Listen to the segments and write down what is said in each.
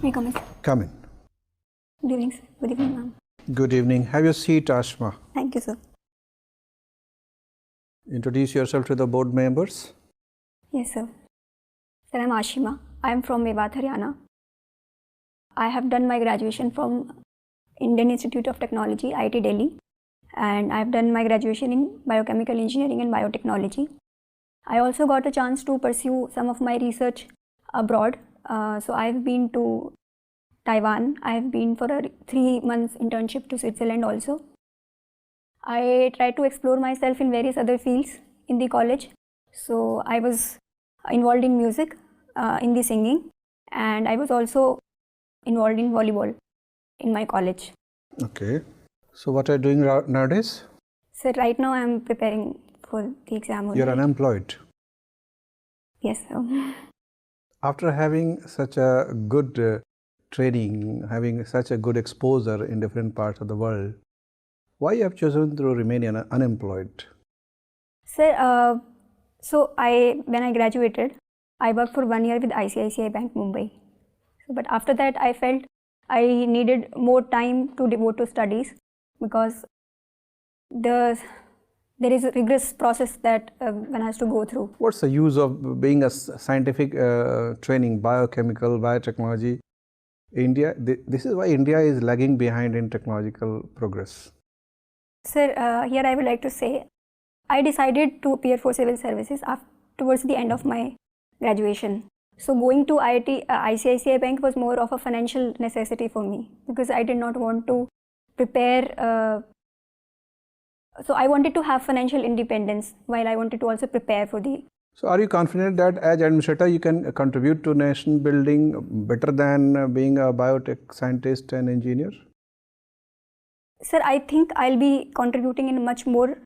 May I come in, sir? Come in. Good evening, sir. Good evening, ma'am. Good evening. Have your seat, Aashima. Thank you, sir. Introduce yourself to the board members. Yes, sir. Sir, I'm Aashima. I'm from Mewat, Haryana. I have done my graduation from Indian Institute of Technology, IIT Delhi, and I've done my graduation in Biochemical Engineering and Biotechnology. I also got a chance to pursue some of my research abroad. So I've been to Taiwan. I've been for a 3 months internship to Switzerland also. I tried to explore myself in various other fields in the college. So I was involved in music, in the singing, and I was also involved in volleyball in my college. Okay. So what are you doing nowadays? So right now I'm preparing for the exam. You're unemployed. Yes, sir. After having such a good training, having such a good exposure in different parts of the world, why you have chosen to remain unemployed? Sir, so when I graduated, I worked for 1 year with ICICI Bank, Mumbai. But after that, I felt I needed more time to devote to studies because there is a rigorous process that one has to go through. What's the use of being a scientific training, biochemical, biotechnology? India, this is why India is lagging behind in technological progress. Sir, here I would like to say, I decided to appear for civil services towards the end of my graduation. So going to ICICI Bank was more of a financial necessity for me because I did not want to prepare. So I wanted to have financial independence while I wanted to also prepare for the. So are you confident that as administrator you can contribute to nation building better than being a biotech scientist and engineer? Sir, I think I'll be contributing in a much more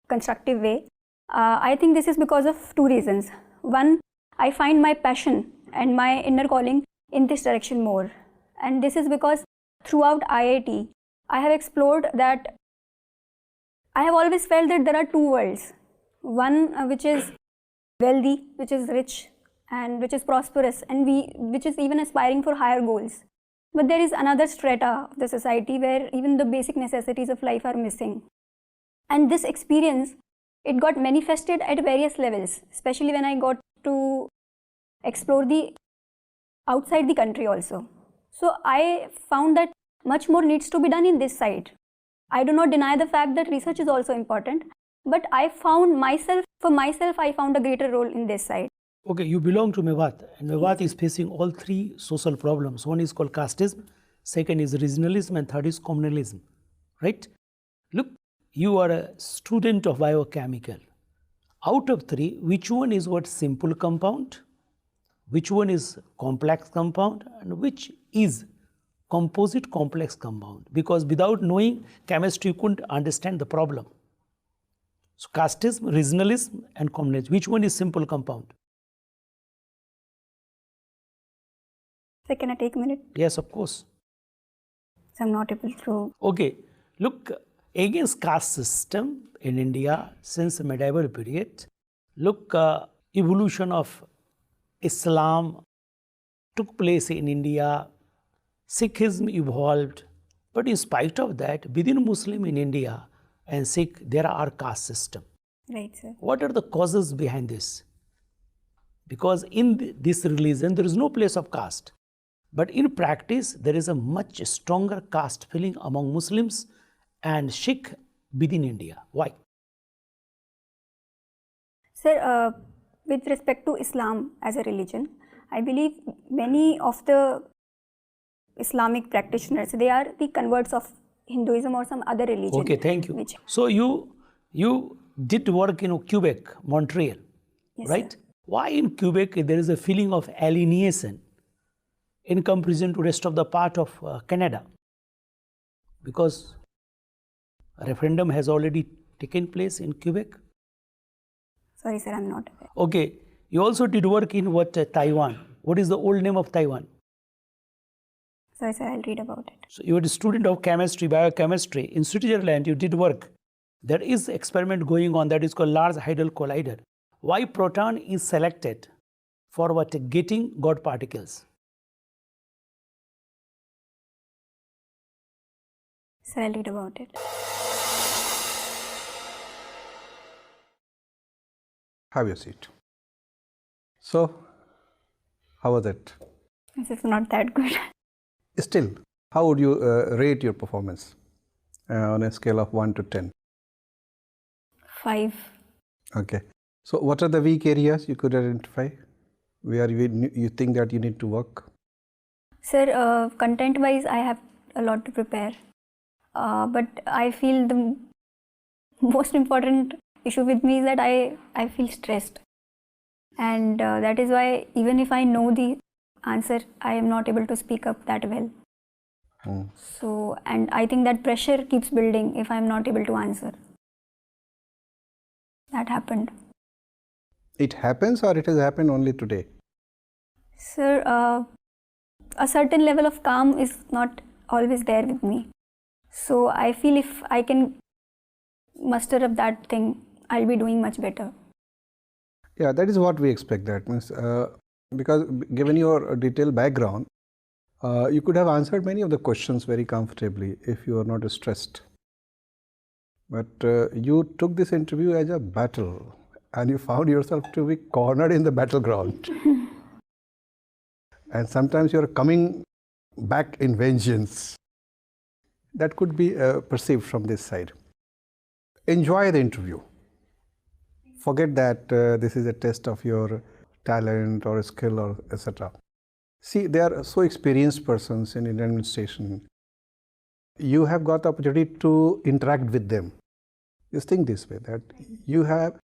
constructive way. I think this is because of 2 reasons. One, I find my passion and my inner calling in this direction more. And this is because throughout IIT, I have explored that I have always felt that there are 2 worlds. One which is wealthy, which is rich and which is prosperous and which is even aspiring for higher goals. But there is another strata of the society where even the basic necessities of life are missing. And this experience, it got manifested at various levels, especially when I got to explore the outside the country also. So I found that much more needs to be done in this side. I do not deny the fact that research is also important, but I found I found a greater role in this side. Okay, you belong to Mewat, and Mewat is facing all 3 social problems. One is called casteism, second is regionalism, and third is communalism, right? Look, you are a student of biochemical. Out of 3, which one is what simple compound, which one is complex compound, and which is composite complex compound? Because without knowing chemistry, you couldn't understand the problem. So casteism, regionalism, and communalism, which one is simple compound? So can I take a minute? Yes, of course. So I'm not able to. Okay, look, against caste system in India since the medieval period, look, evolution of Islam took place in India, Sikhism evolved, but in spite of that, within Muslim in India and Sikh, there are caste system. Right, sir. What are the causes behind this? Because in this religion, there is no place of caste. But in practice, there is a much stronger caste feeling among Muslims and Sikh within India. Why? Sir, with respect to Islam as a religion, I believe many of the Islamic practitioners, they are the converts of Hinduism or some other religion. Okay, thank you. So you did work in Quebec, Montreal, yes, right? Sir. Why in Quebec there is a feeling of alienation in comparison to rest of the part of Canada? Because a referendum has already taken place in Quebec. Sorry, sir, I'm not aware. Okay, you also did work in Taiwan. What is the old name of Taiwan? Sorry, sir, I'll read about it. So you are a student of chemistry, biochemistry. In Switzerland, you did work. There is experiment going on that is called Large Hadron Collider. Why proton is selected for what? Getting God particles. Sir, I'll read about it. Have your seat. So, how was it? This is not that good. Still, how would you rate your performance on a scale of 1 to 10? 5. Okay. So, what are the weak areas you could identify where you think that you need to work? Sir, content-wise, I have a lot to prepare. But I feel the most important issue with me is that I feel stressed. And that is why even if I know the answer, I am not able to speak up that well. So, and I think that pressure keeps building if I am not able to answer. That happened. It happens, or it has happened only today? Sir, a certain level of calm is not always there with me. So I feel if I can muster up that thing, I'll be doing much better. Yeah, that is what we expect. That means because given your detailed background, you could have answered many of the questions very comfortably if you are not stressed. But you took this interview as a battle, and you found yourself to be cornered in the battleground. And sometimes you are coming back in vengeance. That could be perceived from this side. Enjoy the interview. Forget that this is a test of your talent or skill or etc. See, they are so experienced persons in Indian administration. You have got the opportunity to interact with them. Just think this way, that you have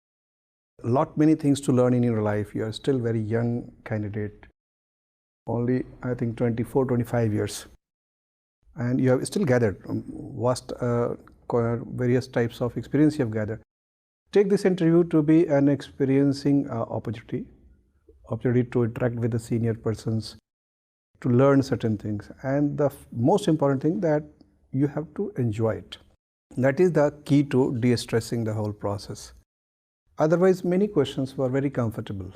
many things to learn in your life. You are still very young candidate, only I think 24, 25 years. And you have still gathered vast various types of experience you have gathered. Take this interview to be an experiencing opportunity to interact with the senior persons, to learn certain things. And the most important thing, that you have to enjoy it. That is the key to de-stressing the whole process. Otherwise, many questions were very comfortable.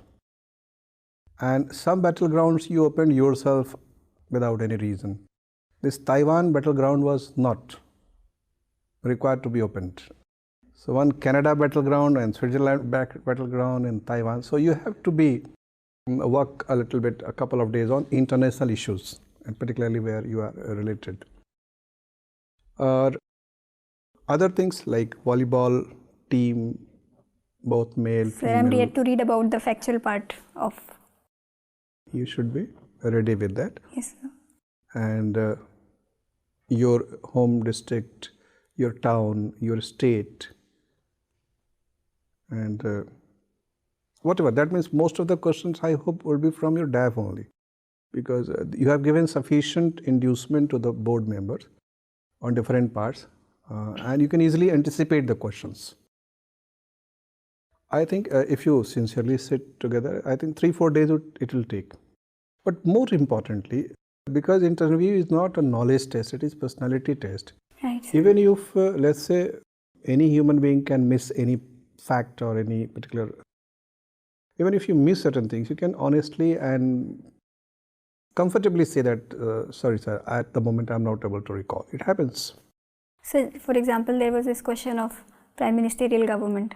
And some battlegrounds you opened yourself without any reason. This Taiwan battleground was not required to be opened. So one Canada battleground and Switzerland battleground and Taiwan. So you have to work a little bit, a couple of days on international issues, and particularly where you are related. Other things like volleyball team, both male, Sir, I'm female. yet to read about the factual part of. You should be ready with that. Yes, sir. And your home district, your town, your state, and whatever. That means most of the questions, I hope, will be from your DAF only, because you have given sufficient inducement to the board members on different parts, and you can easily anticipate the questions. I think if you sincerely sit together, I think 3-4 days it will take. But more importantly, because interview is not a knowledge test, it is personality test. Right, sir. Even if, let's say, any human being can miss any fact or any particular, even if you miss certain things, you can honestly and comfortably say that, sorry sir, at the moment I'm not able to recall. It happens. So, for example, there was this question of prime ministerial government.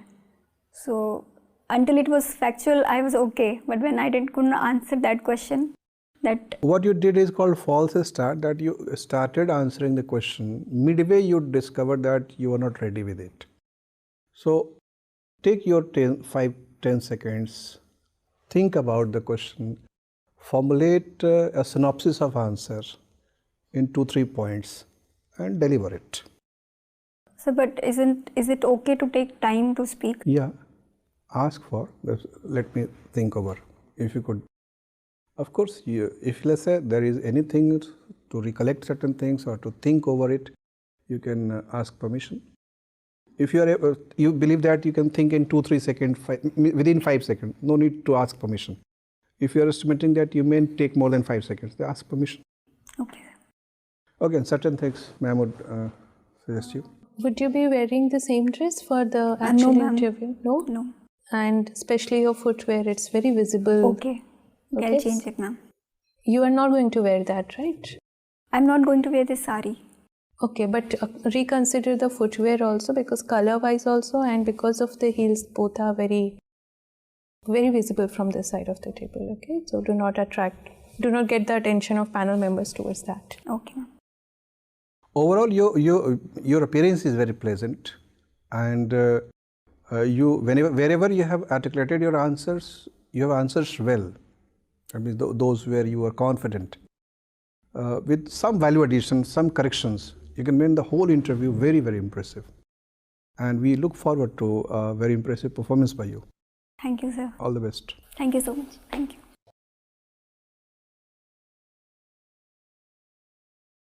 So, until it was factual, I was okay. But when I couldn't answer that question, what you did is called false start, that you started answering the question. Midway, you discovered that you were not ready with it. So, take your 5-10 seconds, think about the question, formulate a synopsis of answer in 2-3 points and deliver it. So, but is it okay to take time to speak? Yeah, ask for, let me think over, if you could. Of course, if let's say there is anything to recollect certain things or to think over it, you can ask permission. If you believe that you can think in 2-3 seconds, within 5 seconds, no need to ask permission. If you are estimating that you may take more than 5 seconds, they ask permission. Okay. Okay, certain things, ma'am would suggest you. Would you be wearing the same dress for the actual No, interview? No? No. And especially your footwear, it's very visible. Okay. I'll change it, ma'am. You are not going to wear that, right? I'm not going to wear this sari. Okay, but reconsider the footwear also, because color wise also and because of the heels, both are very, very visible from this side of the table. Okay, so do not get the attention of panel members towards that. Okay, ma'am. Overall, your appearance is very pleasant, and wherever you have articulated your answers, you have answers well. I mean, those where you are confident. With some value addition, some corrections, you can make the whole interview very, very impressive. And we look forward to a very impressive performance by you. Thank you, sir. All the best. Thank you so much. Thank you.